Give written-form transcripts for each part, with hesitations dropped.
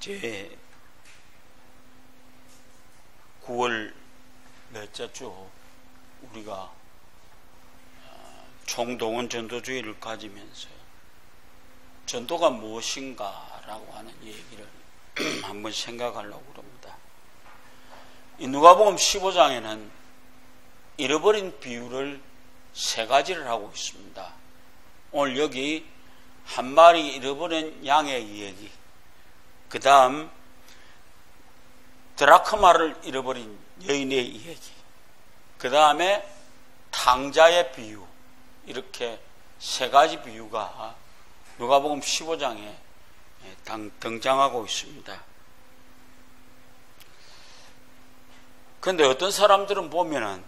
이제 9월 넷째 주 우리가 총동원 전도주의를 가지면서 전도가 무엇인가라고 하는 얘기를 한번 생각하려고 그럽니다. 이 누가복음 15장에는 잃어버린 비유를 세 가지를 하고 있습니다. 오늘 여기 한 마리 잃어버린 양의 이야기, 그 다음 드라크마를 잃어버린 여인의 이야기, 그 다음에 탕자의 비유, 이렇게 세 가지 비유가 누가복음 15장에 등장하고 있습니다. 그런데 어떤 사람들은 보면은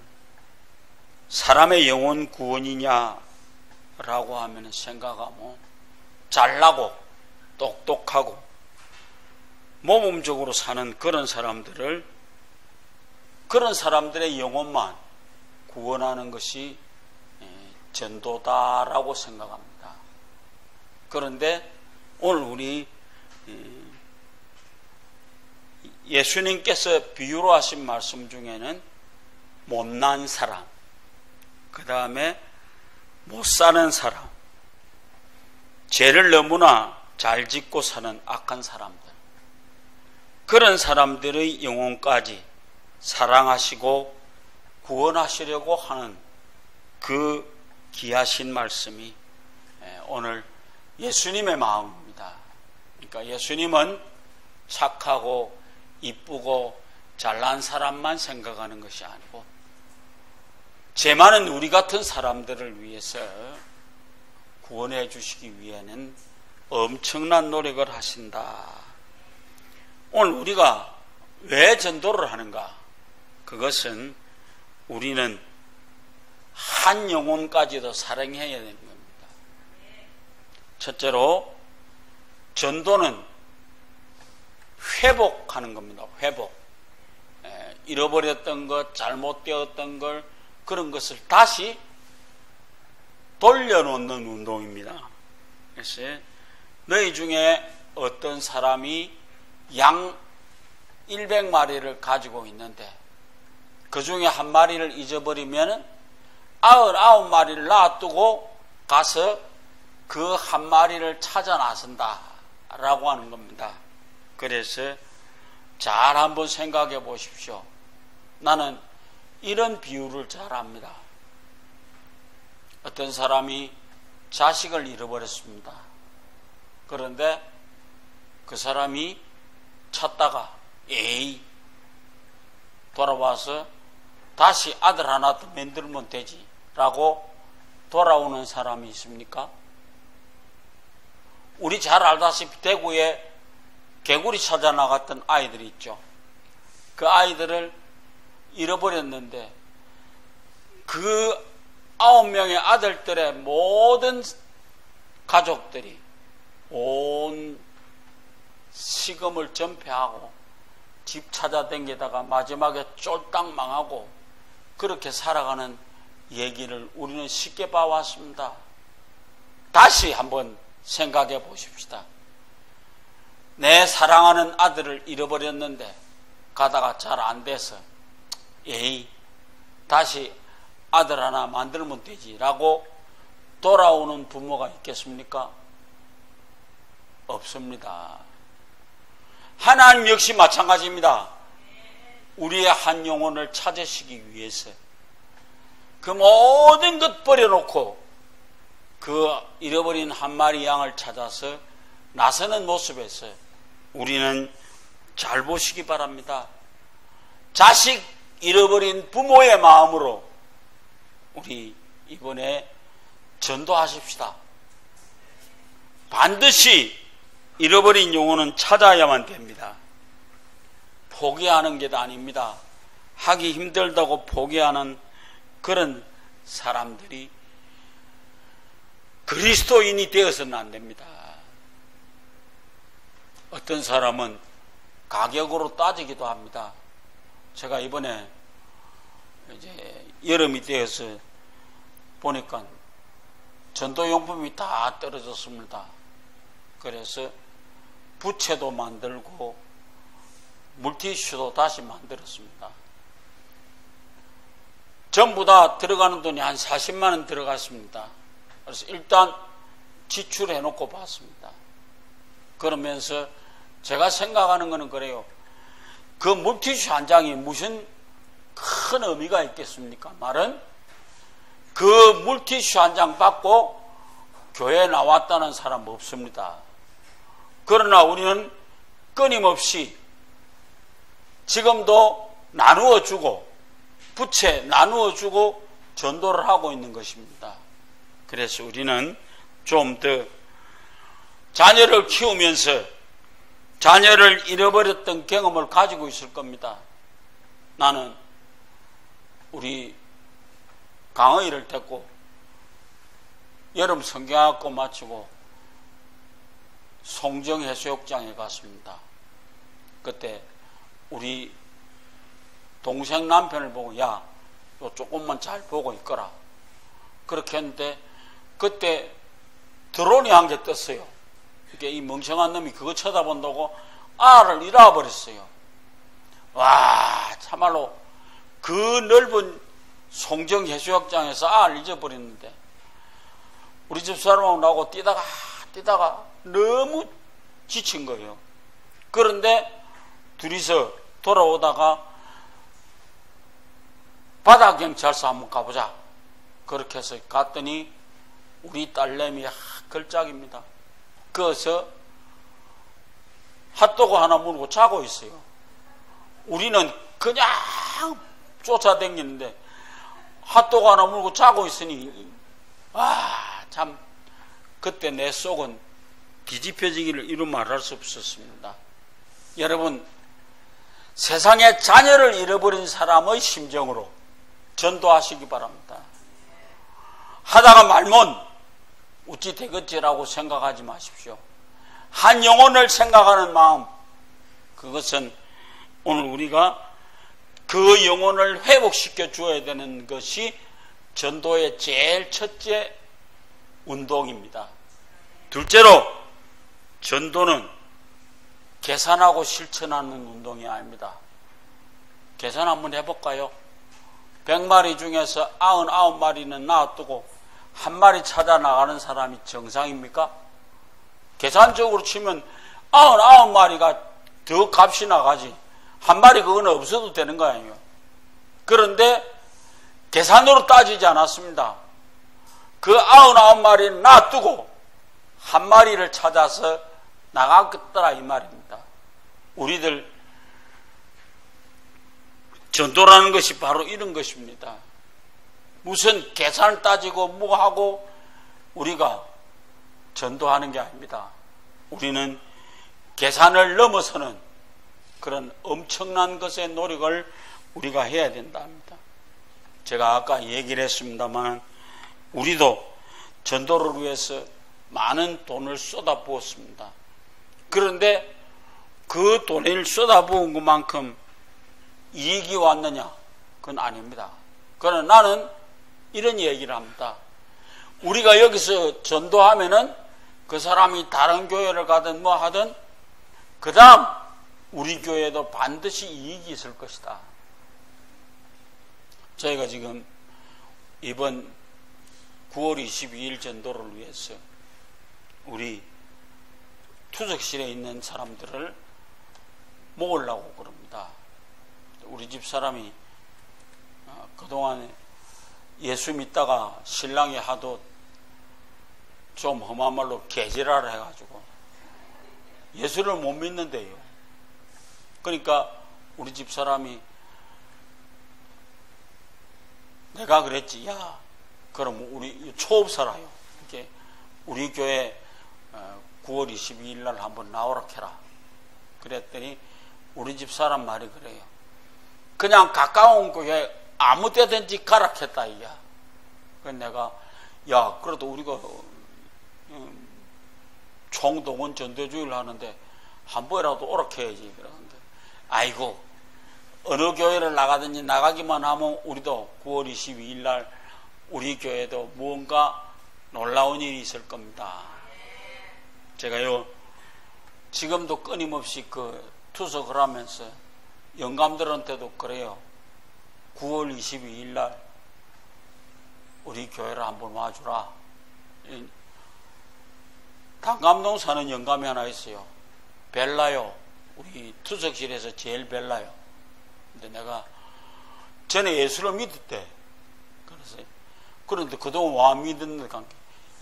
사람의 영혼 구원이냐라고 하면 생각하면 잘나고 똑똑하고 모범적으로 사는 그런 사람들의 영혼만 구원하는 것이 전도다라고 생각합니다. 그런데 오늘 우리 예수님께서 비유로 하신 말씀 중에는 못난 사람, 그 다음에 못 사는 사람, 죄를 너무나 잘 짓고 사는 악한 사람들, 그런 사람들의 영혼까지 사랑하시고 구원하시려고 하는 그 귀하신 말씀이 오늘 예수님의 마음입니다. 그러니까 예수님은 착하고 이쁘고 잘난 사람만 생각하는 것이 아니고 죄 많은 우리 같은 사람들을 위해서 구원해 주시기 위해는 엄청난 노력을 하신다. 오늘 우리가 왜 전도를 하는가? 그것은 우리는 한 영혼까지도 사랑해야 되는 겁니다. 첫째로 전도는 회복하는 겁니다. 회복. 잃어버렸던 것, 잘못되었던 걸, 그런 것을 다시 돌려놓는 운동입니다. 그래서 너희 중에 어떤 사람이 양 100마리를 가지고 있는데 그 중에 한 마리를 잊어버리면 99마리를 놔두고 가서 그 한 마리를 찾아 나선다 라고 하는 겁니다. 그래서 잘 한번 생각해 보십시오. 나는 이런 비유를 잘 압니다. 어떤 사람이 자식을 잃어버렸습니다. 그런데 그 사람이 찾다가 돌아와서 다시 아들 하나 더 만들면 되지 라고 돌아오는 사람이 있습니까? 우리 잘 알다시피 대구에 개구리 찾아 나갔던 아이들이 있죠. 그 아이들을 잃어버렸는데 그 9명의 아들들의 모든 가족들이 온 시금을 전폐하고 집 찾아다니다가 마지막에 쫄딱 망하고 그렇게 살아가는 얘기를 우리는 쉽게 봐왔습니다. 다시 한번 생각해 보십시다. 내 사랑하는 아들을 잃어버렸는데 가다가 잘 안 돼서 다시 아들 하나 만들면 되지 라고 돌아오는 부모가 있겠습니까? 없습니다. 하나님 역시 마찬가지입니다. 우리의 한 영혼을 찾으시기 위해서 그 모든 것 버려놓고 그 잃어버린 한 마리 양을 찾아서 나서는 모습에서 우리는 잘 보시기 바랍니다. 자식 잃어버린 부모의 마음으로 우리 이번에 전도하십시다. 반드시 잃어버린 영혼은 찾아야만 됩니다. 포기하는 게 아닙니다. 하기 힘들다고 포기하는 그런 사람들이 그리스도인이 되어서는 안 됩니다. 어떤 사람은 가격으로 따지기도 합니다. 제가 이번에 이제 여름이 되어서 보니까 전도용품이 다 떨어졌습니다. 그래서 부채도 만들고 물티슈도 다시 만들었습니다. 전부 다 들어가는 돈이 한 40만 원 들어갔습니다. 그래서 일단 지출해 놓고 봤습니다. 그러면서 제가 생각하는 거는 그래요. 그 물티슈 한 장이 무슨 큰 의미가 있겠습니까? 말은 그 물티슈 한 장 받고 교회에 나왔다는 사람 없습니다. 그러나 우리는 끊임없이 지금도 나누어 주고 부채 나누어 주고 전도를 하고 있는 것입니다. 그래서 우리는 좀 더 자녀를 키우면서 자녀를 잃어버렸던 경험을 가지고 있을 겁니다. 나는 우리 강의를 듣고 여름 성경학교 마치고 송정해수욕장에 갔습니다. 그때 우리 동생 남편을 보고 야, 너 조금만 잘 보고 있거라. 그렇게 했는데 그때 드론이 한 개 떴어요. 이게 이 멍청한 놈이 그거 쳐다본다고 알을 잃어버렸어요. 와, 참말로 그 넓은 송정해수욕장에서 알을 잊어버렸는데 우리 집 사람하고 나하고 뛰다가 너무 지친 거예요. 그런데 둘이서 돌아오다가 바다경찰서 한번 가보자. 그렇게 해서 갔더니 우리 딸내미 걸작입니다. 그래서 핫도그 하나 물고 자고 있어요. 우리는 그냥 쫓아다니는데 핫도그 하나 물고 자고 있으니 참 그때 내 속은 뒤집혀지기를 이루 말할 수 없었습니다. 여러분, 세상에 자녀를 잃어버린 사람의 심정으로 전도하시기 바랍니다. 하다가 말면 어찌 되겠지라고 생각하지 마십시오. 한 영혼을 생각하는 마음, 그것은 오늘 우리가 그 영혼을 회복시켜 주어야 되는 것이 전도의 제일 첫째 운동입니다. 둘째로, 전도는 계산하고 실천하는 운동이 아닙니다. 계산 한번 해볼까요? 100마리 중에서 99마리는 놔두고 한 마리 찾아 나가는 사람이 정상입니까? 계산적으로 치면 99마리가 더 값이 나가지. 한 마리 그거는 없어도 되는 거 아니에요. 그런데 계산으로 따지지 않았습니다. 그 99마리는 놔두고 한 마리를 찾아서 나가겠더라 이 말입니다. 우리들 전도라는 것이 바로 이런 것입니다. 무슨 계산을 따지고 뭐하고 우리가 전도하는 게 아닙니다. 우리는 계산을 넘어서는 그런 엄청난 것의 노력을 우리가 해야 된다 합니다. 제가 아까 얘기를 했습니다만 우리도 전도를 위해서 많은 돈을 쏟아부었습니다. 그런데 그 돈을 쏟아부은 것만큼 이익이 왔느냐? 그건 아닙니다. 그러나 나는 이런 얘기를 합니다. 우리가 여기서 전도하면은 그 사람이 다른 교회를 가든 뭐 하든 그 다음 우리 교회에도 반드시 이익이 있을 것이다. 저희가 지금 이번 9월 22일 전도를 위해서 우리 투석실에 있는 사람들을 모으려고 그럽니다. 우리 집 사람이 그동안 예수 믿다가 신랑이 하도 좀 험한 말로 개지랄을 해가지고 예수를 못 믿는데요. 그러니까 우리 집 사람이 내가 그랬지, 야, 그럼 우리 초업 살아요. 이렇게 우리 교회 9월 22일 날 한번 나오라 해라. 그랬더니 우리 집 사람 말이 그래요. 그냥 가까운 교회 아무 때든지 가라 했다 이야. 그래서 내가 야, 그래도 우리가 총동원 전도주의를 하는데 한 번이라도 오라 해야지. 그러는데 아이고, 어느 교회를 나가든지 나가기만 하면 우리도 9월 22일 날 우리 교회도 무언가 놀라운 일이 있을 겁니다. 제가요, 지금도 끊임없이 투석을 하면서 영감들한테도 그래요. 9월 22일 날 우리 교회를 한번 와주라. 단감동 사는 영감이 하나 있어요. 벨라요. 우리 투석실에서 제일 벨라요. 근데 내가 전에 예수를 믿었대. 그런데 그동안 와 믿는 관계.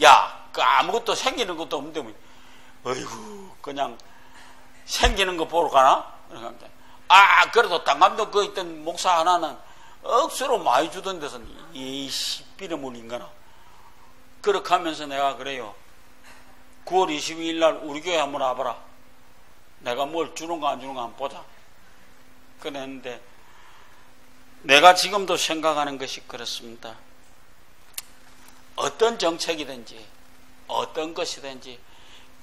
야, 아무것도 생기는 것도 없는데 뭐, 어이구, 그냥 생기는 거 보러 가나? 그래도 단감동 그 있던 목사 하나는 억수로 많이 주던 데서 이 씨비름을 인가나. 그렇게 하면서 내가 그래요. 9월 22일 날 우리 교회 한번 와봐라. 내가 뭘 주는가 안 주는가 한번 보자. 그랬는데 내가 지금도 생각하는 것이 그렇습니다. 어떤 정책이든지 어떤 것이든지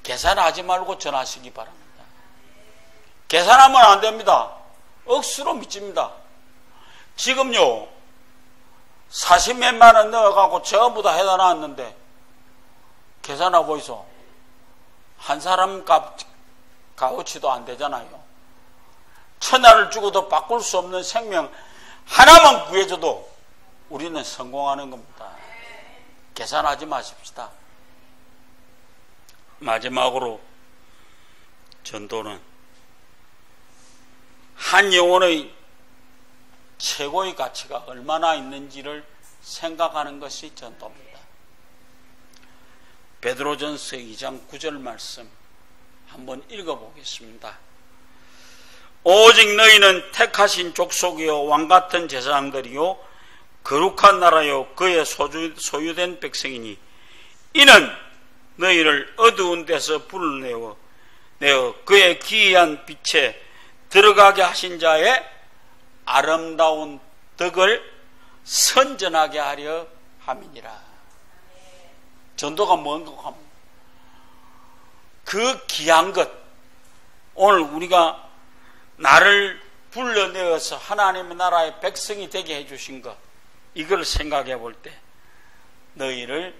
계산하지 말고 전하시기 바랍니다. 계산하면 안 됩니다. 억수로 믿습니다. 지금요 40몇만 원 넣어갖고 전부 다 해다 놨는데 계산하고 있어. 한 사람 값어치도 안 되잖아요. 천하를 주고도 바꿀 수 없는 생명 하나만 구해줘도 우리는 성공하는 겁니다. 계산하지 마십시다. 마지막으로 전도는 한 영혼의 최고의 가치가 얼마나 있는지를 생각하는 것이 전도입니다. 베드로전서 2장 9절 말씀 한번 읽어보겠습니다. 오직 너희는 택하신 족속이요 왕같은 제사장들이요 거룩한 나라요 그의 소유된 백성이니 이는 너희를 어두운 데서 불러내어 그의 기이한 빛에 들어가게 하신 자의 아름다운 덕을 선전하게 하려 함이니라. 전도가 뭔가 하면 그 귀한 것, 오늘 우리가 나를 불러내어서 하나님의 나라의 백성이 되게 해주신 것, 이걸 생각해 볼 때 너희를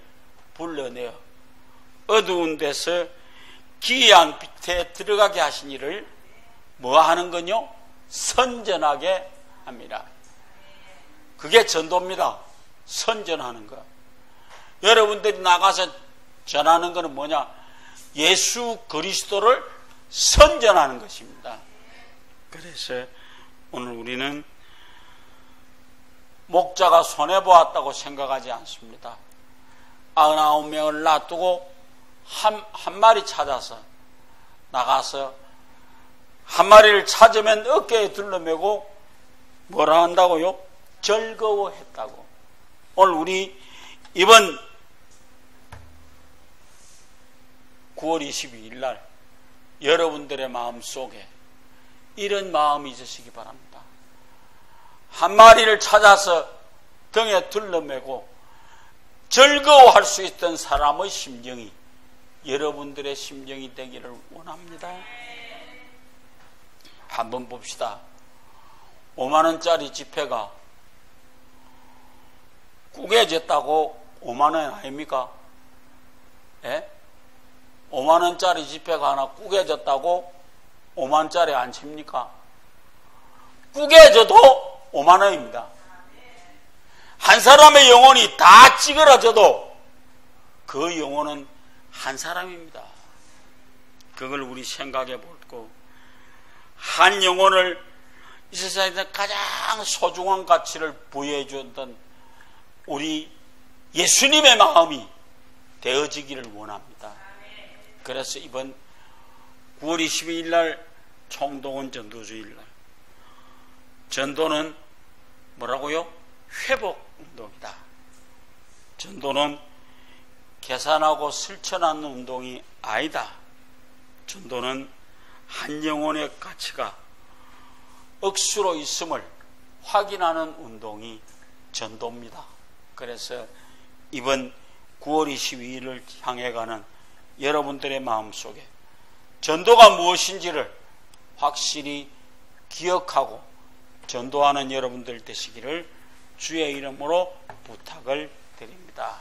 불러내어 어두운 데서 기이한 빛에 들어가게 하신 이를 뭐 하는 거요? 선전하게 합니다. 그게 전도입니다. 선전하는 거. 여러분들이 나가서 전하는 것은 뭐냐? 예수 그리스도를 선전하는 것입니다. 그래서 오늘 우리는 목자가 손해보았다고 생각하지 않습니다. 99명을 놔두고 한 마리 찾아서 나가서 한 마리를 찾으면 어깨에 둘러매고 뭐라 한다고요? 즐거워했다고. 오늘 우리 이번 9월 22일 날 여러분들의 마음속에 이런 마음이 있으시기 바랍니다. 한 마리를 찾아서 등에 둘러매고 즐거워할 수 있던 사람의 심정이 여러분들의 심정이 되기를 원합니다. 한번 봅시다. 5만 원짜리 지폐가 구겨졌다고 5만 원 아닙니까? 예? 5만 원짜리 지폐가 하나 구겨졌다고 5만 원짜리 안 칩니까? 구겨져도 5만 원입니다. 한 사람의 영혼이 다 찌그러져도 그 영혼은 한 사람입니다. 그걸 우리 생각해 볼고, 한 영혼을 이 세상에서 가장 소중한 가치를 부여해 주었던 우리 예수님의 마음이 되어지기를 원합니다. 그래서 이번 9월 22일 날 총동원 전도주일 날 전도는 뭐라고요? 회복운동이다. 전도는 계산하고 실천하는 운동이 아니다. 전도는 한 영혼의 가치가 억수로 있음을 확인하는 운동이 전도입니다. 그래서 이번 9월 22일을 향해 가는 여러분들의 마음속에 전도가 무엇인지를 확실히 기억하고 전도하는 여러분들 되시기를 주의 이름으로 부탁을 드립니다.